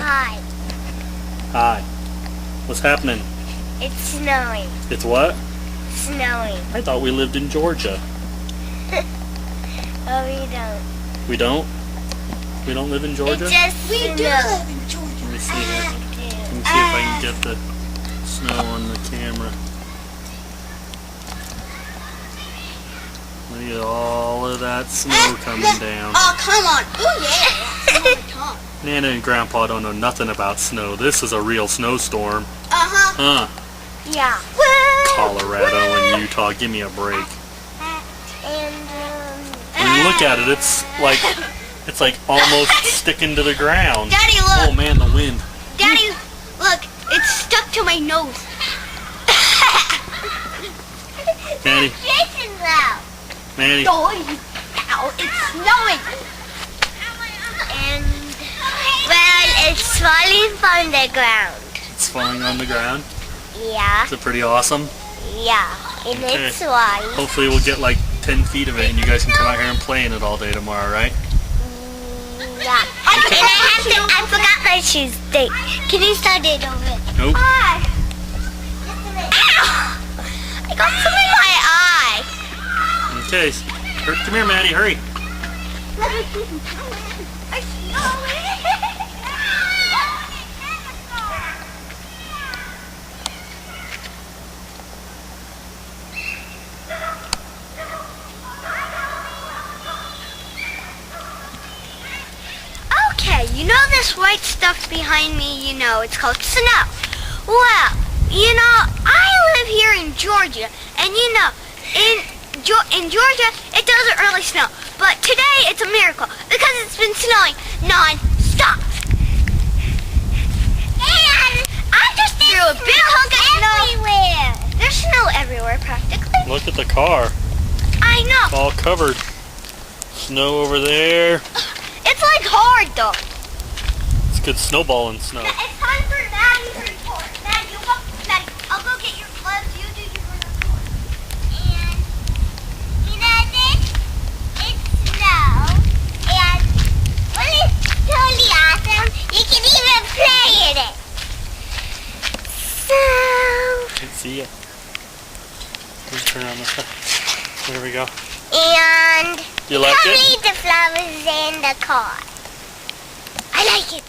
Hi. Hi. What's happening? It's snowing. It's what? Snowing. I thought we lived in Georgia. Oh, we don't. We don't? We don't live in Georgia? It just We do live in Georgia. Let me see here. Let me see if I can get the snow on the camera. Look at all of that snow coming down. Oh, come on. Oh, yeah. That's my tongue. Nana and Grandpa don't know nothing about snow. This is a real snowstorm. Uh-huh. Huh. Yeah. Colorado and Utah, give me a break. And, When you look at it, it's like almost sticking to the ground. Daddy, Oh look. man, the wind. Daddy, look. It's stuck to my nose. Maddie, Jason's out. Maddie. Ow, it's snowing. And, well, it's falling from the ground. It's falling on the ground. Yeah. Is it pretty awesome? Yeah. And Okay. it's white. Hopefully we'll get like 10 feet of it and you guys can come out here and play in it all day tomorrow, right? Yeah. And I forgot my shoes. Can you start it over? Nope. Hi. Ow! I got some in my eye. Okay. Come here, Maddie, hurry. Okay, you know this white stuff behind me, it's called snow. Well, I live here in Georgia, and in Georgia, it doesn't really snow. But today, it's a miracle, because it's been snowing non-stop. And I just threw a big hunk of snow. Everywhere. There's snow everywhere, practically. Look at the car. I know. It's all covered. Snow over there. It's like hard, though. It's good snowballing snow. It's time for Maddie's report. Maddie, I'll go get your gloves. You do your report. And, this, it's snow. And, well, it's totally awesome. You can even play in it. So, Can't see it. Let's turn on the side. There we go. and You like I'll it? leave the flowers in the car. I like it.